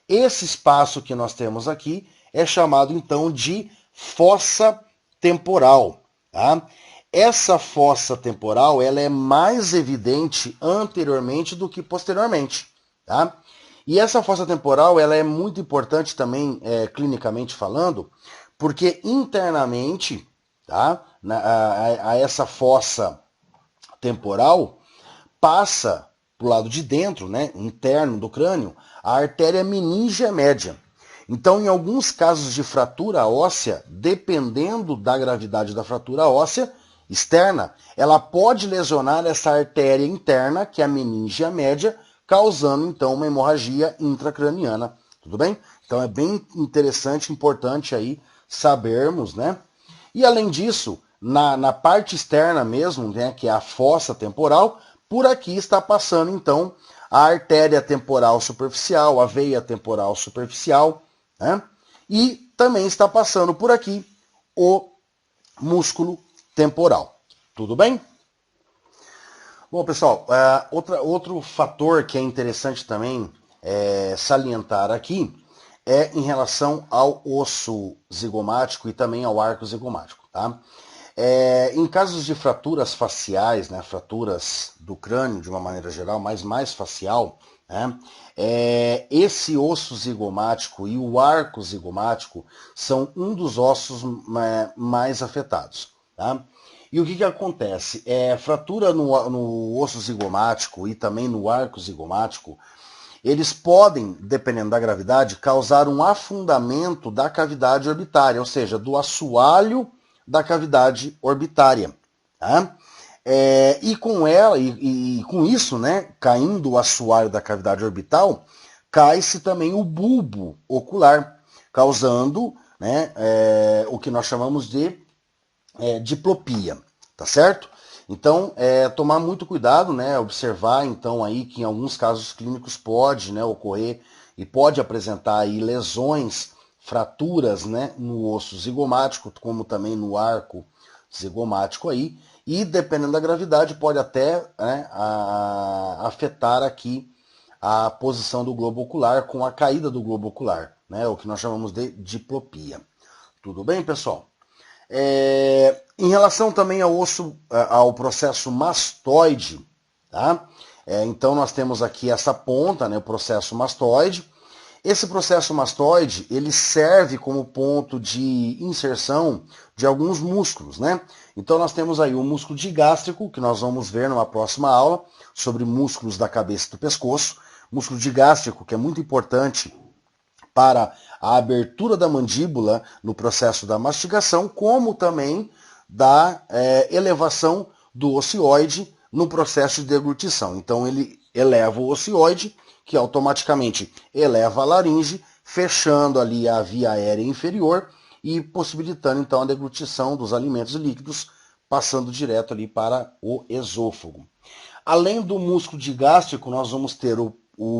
S1: Esse espaço que nós temos aqui é chamado então de fossa temporal. Tá? Essa fossa temporal ela é mais evidente anteriormente do que posteriormente. Tá? E essa fossa temporal ela é muito importante também, clinicamente falando, porque internamente, tá? a essa fossa temporal passa para o lado de dentro, né, interno do crânio, a artéria meníngea média. Então, em alguns casos de fratura óssea, dependendo da gravidade da fratura óssea externa, ela pode lesionar essa artéria interna, que é a meníngea média, causando então uma hemorragia intracraniana. Tudo bem? Então é bem interessante, importante aí sabermos, né? E além disso, na parte externa mesmo, né, que é a fossa temporal, por aqui está passando então a artéria temporal superficial, a veia temporal superficial, né? E também está passando por aqui o músculo temporal. Tudo bem? Bom, pessoal, outro fator que é interessante também salientar aqui é em relação ao osso zigomático e também ao arco zigomático. Tá? Em casos de fraturas faciais, né, fraturas do crânio de uma maneira geral, mas mais facial, né, esse osso zigomático e o arco zigomático são um dos ossos mais afetados. Tá? E o que acontece? Fratura no osso zigomático e também no arco zigomático, eles podem, dependendo da gravidade, causar um afundamento da cavidade orbitária, ou seja, do assoalho da cavidade orbitária. Tá? E com ela, e com isso, né, caindo o assoalho da cavidade orbital, cai-se também o bulbo ocular, causando, né, o que nós chamamos de diplopia, tá certo? Então, tomar muito cuidado, né, observar então aí que em alguns casos clínicos pode, né, ocorrer e pode apresentar aí lesões, fraturas, né, no osso zigomático, como também no arco zigomático aí, e dependendo da gravidade pode até, né, afetar aqui a posição do globo ocular com a caída do globo ocular, né, o que nós chamamos de diplopia. Tudo bem, pessoal? Em relação também ao processo mastoide, tá? Então nós temos aqui essa ponta, né, o processo mastoide. Esse processo mastoide, ele serve como ponto de inserção de alguns músculos, né? Então nós temos aí o músculo digástrico, que nós vamos ver numa próxima aula, sobre músculos da cabeça e do pescoço. Músculo digástrico, que é muito importante para a abertura da mandíbula no processo da mastigação, como também da elevação do ocioide no processo de deglutição. Então ele eleva o ocioide, que automaticamente eleva a laringe, fechando ali a via aérea inferior e possibilitando então a deglutição dos alimentos líquidos, passando direto ali para o esôfago. Além do músculo digástrico, nós vamos ter o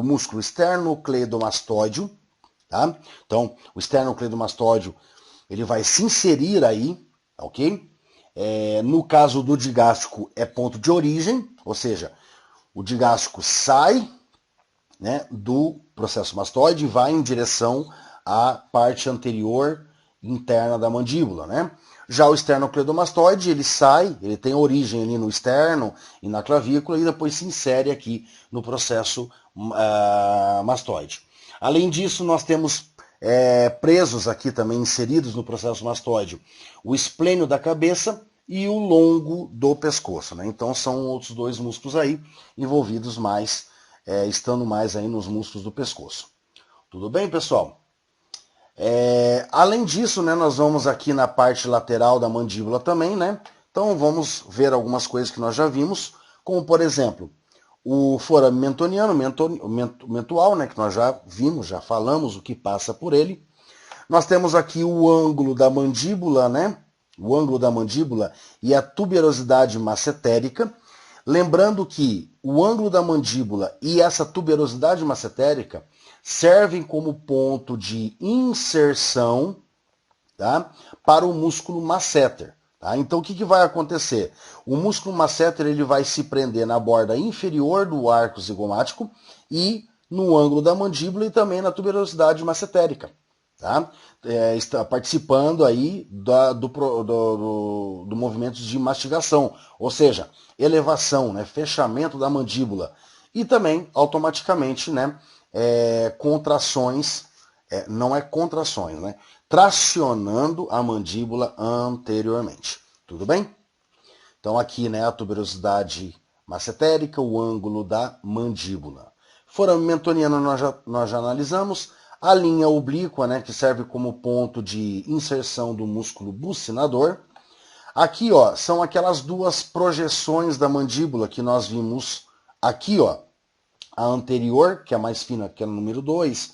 S1: músculo esternocleidomastóide. Tá? Então, o esternocleidomastóide ele vai se inserir aí, ok? No caso do digástrico é ponto de origem, ou seja, o digástrico sai, né, do processo mastoide e vai em direção à parte anterior interna da mandíbula, né? Já o esternocleidomastoide, ele sai, ele tem origem ali no externo e na clavícula e depois se insere aqui no processo mastoide. Além disso, nós temos presos aqui também, inseridos no processo mastoide, o esplênio da cabeça e o longo do pescoço, né? Então são outros dois músculos aí envolvidos mais, estando mais aí nos músculos do pescoço. Tudo bem, pessoal? Além disso, né, nós vamos aqui na parte lateral da mandíbula também, né? Então vamos ver algumas coisas que nós já vimos, como por exemplo, o forame mentoniano, mentual, né, que nós já vimos, já falamos o que passa por ele. Nós temos aqui o ângulo da mandíbula, né? O ângulo da mandíbula e a tuberosidade massetérica. Lembrando que o ângulo da mandíbula e essa tuberosidade massetérica servem como ponto de inserção, tá, para o músculo masseter. Tá? Então, o que vai acontecer? O músculo masseter ele vai se prender na borda inferior do arco zigomático e no ângulo da mandíbula e também na tuberosidade massetérica. Tá? Está participando aí do movimento de mastigação, ou seja, elevação, né, fechamento da mandíbula e também automaticamente, né, contrações, não é contrações, né, tracionando a mandíbula anteriormente. Tudo bem? Então aqui, né, a tuberosidade massetérica, o ângulo da mandíbula. Forame mentoniano nós já analisamos. A linha oblíqua, né, que serve como ponto de inserção do músculo bucinador. Aqui, ó, são aquelas duas projeções da mandíbula que nós vimos aqui, ó. A anterior, que é a mais fina, que é o número 2,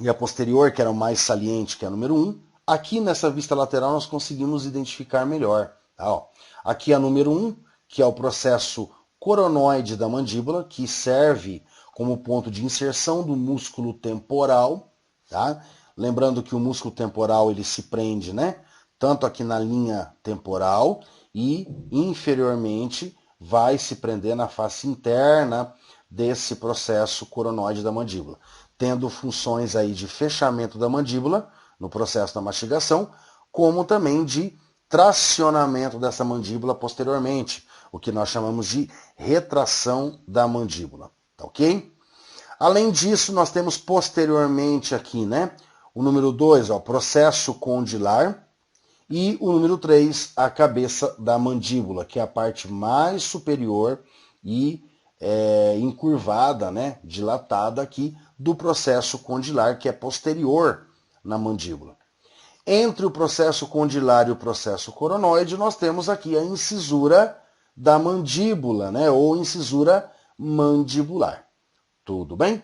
S1: e a posterior, que era o mais saliente, que é o número 1. Aqui nessa vista lateral nós conseguimos identificar melhor. Tá, ó. Aqui é a número 1, que é o processo coronoide da mandíbula, que serve como ponto de inserção do músculo temporal, tá? Lembrando que o músculo temporal ele se prende, né? Tanto aqui na linha temporal e inferiormente vai se prender na face interna desse processo coronoide da mandíbula, tendo funções aí de fechamento da mandíbula no processo da mastigação, como também de tracionamento dessa mandíbula posteriormente, o que nós chamamos de retração da mandíbula. Tá ok? Além disso, nós temos posteriormente aqui, né, o número 2, ó, processo condilar, e o número 3, a cabeça da mandíbula, que é a parte mais superior e encurvada, né, dilatada aqui do processo condilar, que é posterior na mandíbula. Entre o processo condilar e o processo coronoide, nós temos aqui a incisura da mandíbula, né, ou incisura mandibular. Tudo bem?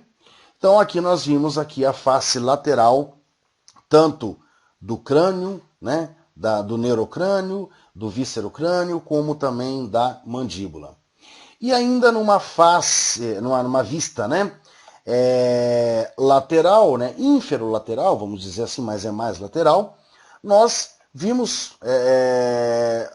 S1: Então aqui nós vimos aqui a face lateral, tanto do crânio, né, do neurocrânio, do víscerocrânio, como também da mandíbula. E ainda numa face, numa vista, né, lateral, né, inferolateral, vamos dizer assim, mas é mais lateral, nós vimos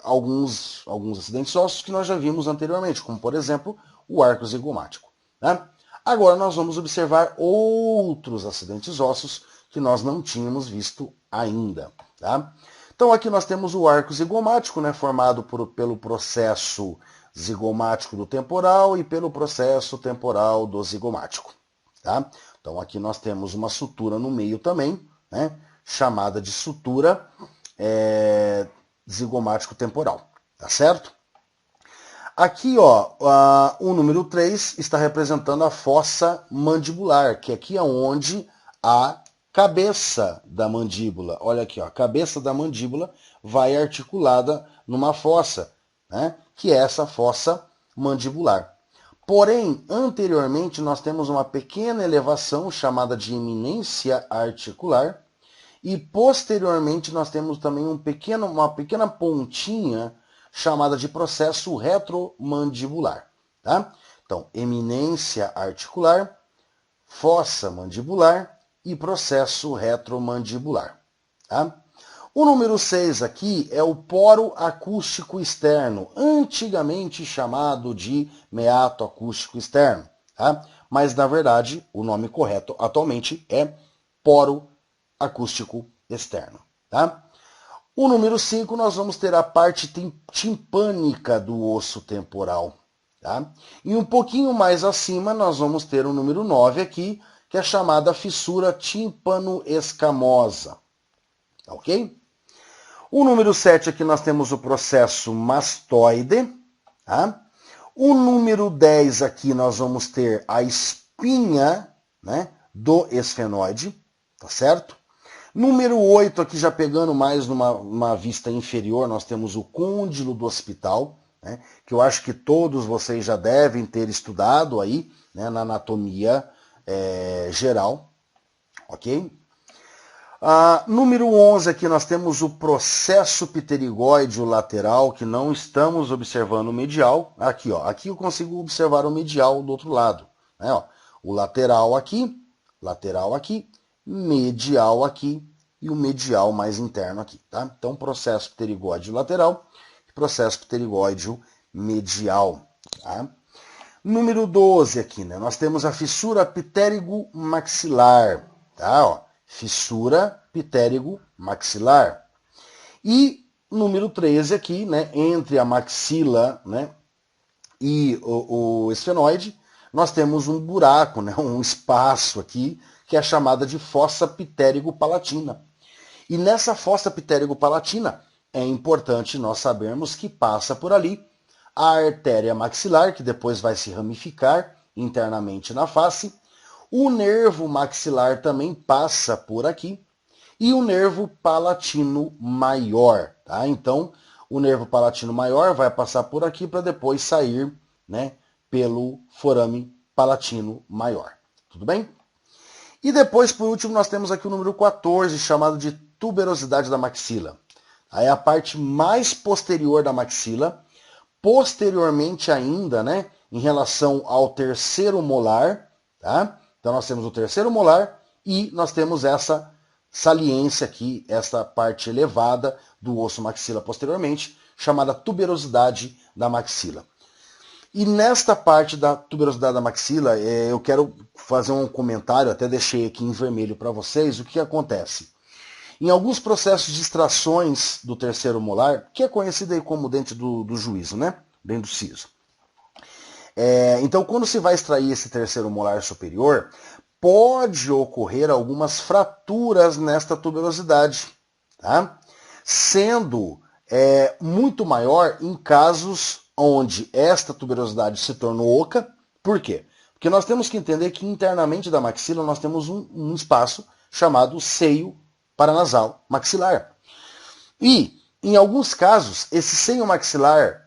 S1: alguns acidentes ósseos que nós já vimos anteriormente, como por exemplo o arco zigomático. Né? Agora nós vamos observar outros acidentes ósseos que nós não tínhamos visto ainda. Tá? Então aqui nós temos o arco zigomático, né, formado pelo processo zigomático do temporal e pelo processo temporal do zigomático. Tá? Então aqui nós temos uma sutura no meio também, né, chamada de sutura zigomático temporal. Tá certo? Aqui, ó, o número 3 está representando a fossa mandibular, que aqui é onde a cabeça da mandíbula, olha aqui, ó, a cabeça da mandíbula vai articulada numa fossa, né, que é essa fossa mandibular. Porém, anteriormente, nós temos uma pequena elevação chamada de eminência articular e, posteriormente, nós temos também uma pequena pontinha chamada de processo retromandibular. Tá? Então, eminência articular, fossa mandibular e processo retromandibular. Tá? O número 6 aqui é o poro acústico externo, antigamente chamado de meato acústico externo. Tá? Mas, na verdade, o nome correto atualmente é poro acústico externo. Tá? O número 5, nós vamos ter a parte timpânica do osso temporal. Tá? E um pouquinho mais acima, nós vamos ter o número 9 aqui, que é chamada fissura tímpano-escamosa. Tá ok? O número 7 aqui nós temos o processo mastoide. Tá? O número 10 aqui nós vamos ter a espinha, né, do esfenoide. Tá certo? Número 8, aqui já pegando mais numa vista inferior, nós temos o côndilo do hospital, né, que eu acho que todos vocês já devem ter estudado aí, né, na anatomia geral, ok? Número 11, aqui nós temos o processo pterigóide lateral, que não estamos observando o medial. Aqui, ó, aqui eu consigo observar o medial do outro lado. Né, ó, o lateral aqui, medial aqui e o medial mais interno aqui, tá? Então, processo pterigóideo lateral e processo pterigóideo medial, tá? Número 12 aqui, né? Nós temos a fissura ptérigo-maxilar, tá? Ó, fissura ptérigo-maxilar. E número 13 aqui, né? Entre a maxila, né? E o esfenoide, nós temos um buraco, né? Um espaço aqui, que é chamada de fossa ptérigo-palatina. E nessa fossa ptérigo-palatina, é importante nós sabermos que passa por ali a artéria maxilar, que depois vai se ramificar internamente na face. O nervo maxilar também passa por aqui. E o nervo palatino maior, tá? Então, o nervo palatino maior vai passar por aqui para depois sair, né, pelo forame palatino maior. Tudo bem? E depois, por último, nós temos aqui o número 14, chamado de tuberosidade da maxila. Aí é a parte mais posterior da maxila, posteriormente ainda, né, em relação ao terceiro molar, tá? Então nós temos o terceiro molar e nós temos essa saliência aqui, essa parte elevada do osso maxila posteriormente, chamada tuberosidade da maxila. E nesta parte da tuberosidade da maxila, eu quero fazer um comentário, até deixei aqui em vermelho para vocês, o que acontece. Em alguns processos de extrações do terceiro molar, que é conhecido aí como dente do juízo, né? Dente do siso. Então, quando se vai extrair esse terceiro molar superior, pode ocorrer algumas fraturas nesta tuberosidade, tá? Sendo muito maior em casos onde esta tuberosidade se tornou oca. Por quê? Porque nós temos que entender que internamente da maxila nós temos um espaço chamado seio paranasal maxilar. E, em alguns casos, esse seio maxilar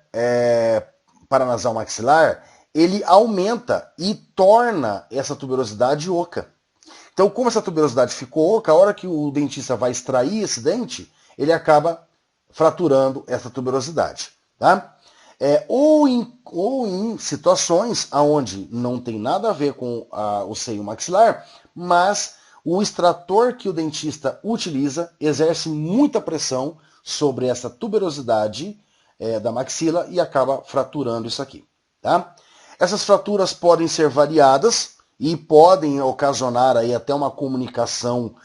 S1: paranasal maxilar, ele aumenta e torna essa tuberosidade oca. Então, como essa tuberosidade ficou oca, a hora que o dentista vai extrair esse dente, ele acaba fraturando essa tuberosidade. Tá? Ou em situações onde não tem nada a ver com o seio maxilar, mas o extrator que o dentista utiliza exerce muita pressão sobre essa tuberosidade da maxila e acaba fraturando isso aqui. Tá? Essas fraturas podem ser variadas e podem ocasionar aí até uma comunicação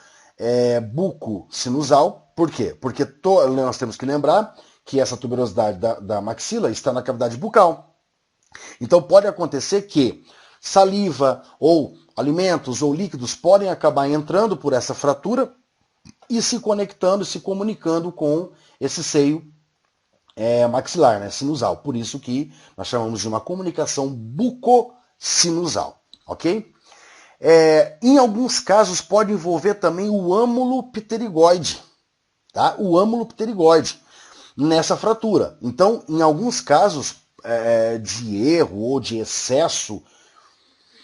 S1: buco-sinusal. Por quê? Porque nós temos que lembrar que essa tuberosidade da maxila está na cavidade bucal. Então pode acontecer que saliva ou alimentos ou líquidos podem acabar entrando por essa fratura e se conectando, se comunicando com esse seio maxilar, né, sinusal. Por isso que nós chamamos de uma comunicação buco-sinusal, ok? Em alguns casos pode envolver também o âmulo pterigoide, tá? O âmulo pterigoide nessa fratura. Então, em alguns casos de erro ou de excesso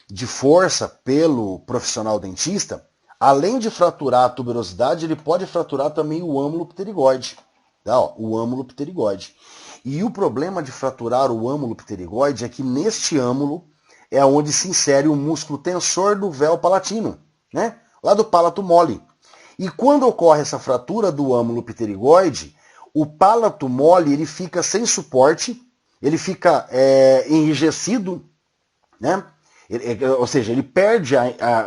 S1: de força pelo profissional dentista, além de fraturar a tuberosidade, ele pode fraturar também o âmulo pterigoide. Tá? Ó, o âmulo pterigoide. E o problema de fraturar o âmulo pterigoide é que neste âmulo é onde se insere o músculo tensor do véu palatino, né? Lá do palato mole. E quando ocorre essa fratura do âmulo pterigoide, o palato mole ele fica sem suporte, ele fica enrijecido, né? Ou seja, ele perde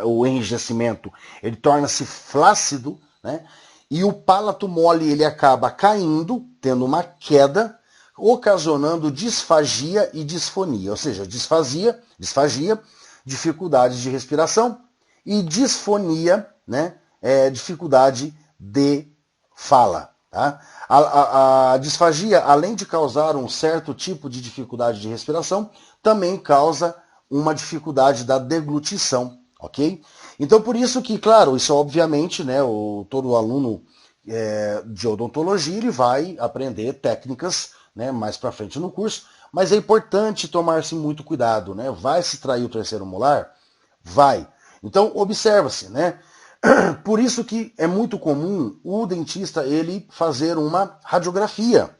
S1: o enrijecimento, ele torna-se flácido, né? E o palato mole ele acaba caindo, tendo uma queda, ocasionando disfagia e disfonia. Ou seja, disfagia, dificuldade de respiração, e disfonia, né? Dificuldade de fala. Tá? A disfagia, além de causar um certo tipo de dificuldade de respiração, também causa uma dificuldade da deglutição, ok? Então, por isso que, claro, isso obviamente, né, todo aluno de odontologia ele vai aprender técnicas, né, mais para frente no curso, mas é importante tomar-se muito cuidado, né? Vai se extrair o terceiro molar? Vai. Então, observa-se, né? Por isso que é muito comum o dentista ele fazer uma radiografia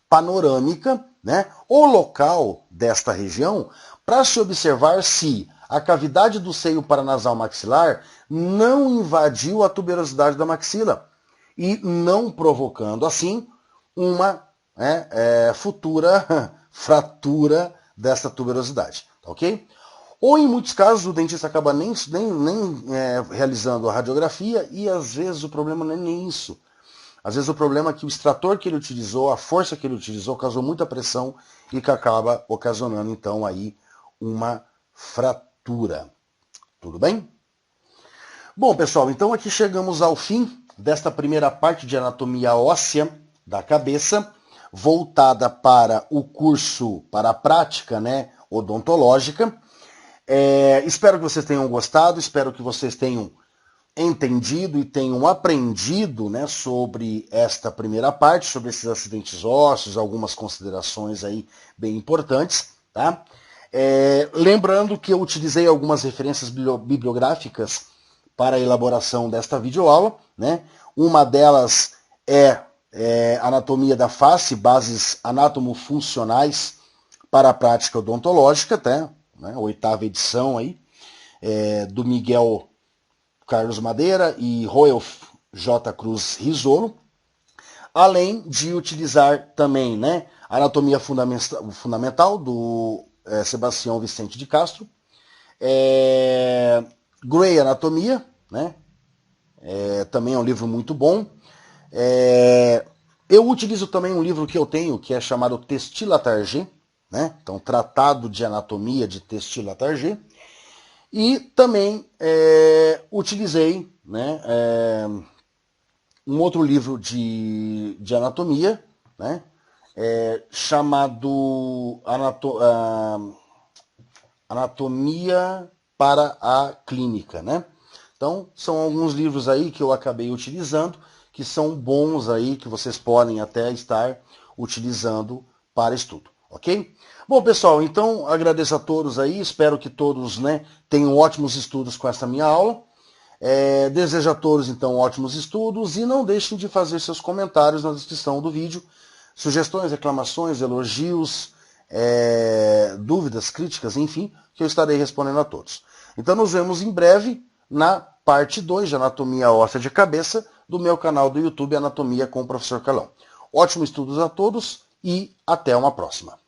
S1: panorâmica, né, o local desta região, para se observar se a cavidade do seio paranasal maxilar não invadiu a tuberosidade da maxila e não provocando, assim, uma futura fratura dessa tuberosidade, tá ok? Ou em muitos casos o dentista acaba nem realizando a radiografia e às vezes o problema não é nem isso. Às vezes o problema é que o extrator que ele utilizou, a força que ele utilizou, causou muita pressão e que acaba ocasionando então aí uma fratura. Tudo bem? Bom, pessoal, então aqui chegamos ao fim desta primeira parte de anatomia óssea da cabeça, voltada para o curso, para a prática, né, odontológica. Espero que vocês tenham gostado, espero que vocês tenham entendido e tenham aprendido, né, sobre esta primeira parte, sobre esses acidentes ósseos, algumas considerações aí bem importantes, tá? Lembrando que eu utilizei algumas referências bibliográficas para a elaboração desta videoaula, né? Uma delas é Anatomia da Face, Bases Anatomofuncionais para a Prática Odontológica, tá? Né? 8ª edição aí, do Miguel Carlos Madeira e Roelf J. Cruz Risolo, além de utilizar também, né, Anatomia Fundamental do Sebastião Vicente de Castro, Grey Anatomia, né, também é um livro muito bom. Eu utilizo também um livro que eu tenho, que é chamado Testila Target, né, então Tratado de Anatomia de Testila Target. E também utilizei, né, um outro livro de anatomia, né, chamado Anatomia para a Clínica. Né? Então, são alguns livros aí que eu acabei utilizando, que são bons aí, que vocês podem até estar utilizando para estudo, ok? Bom, pessoal, então agradeço a todos aí, espero que todos, né, tenham ótimos estudos com essa minha aula. Desejo a todos, então, ótimos estudos e não deixem de fazer seus comentários na descrição do vídeo, sugestões, reclamações, elogios, dúvidas, críticas, enfim, que eu estarei respondendo a todos. Então nos vemos em breve na parte 2 de Anatomia Óssea de Cabeça do meu canal do YouTube Anatomia com o Professor Carlão. Ótimos estudos a todos e até uma próxima.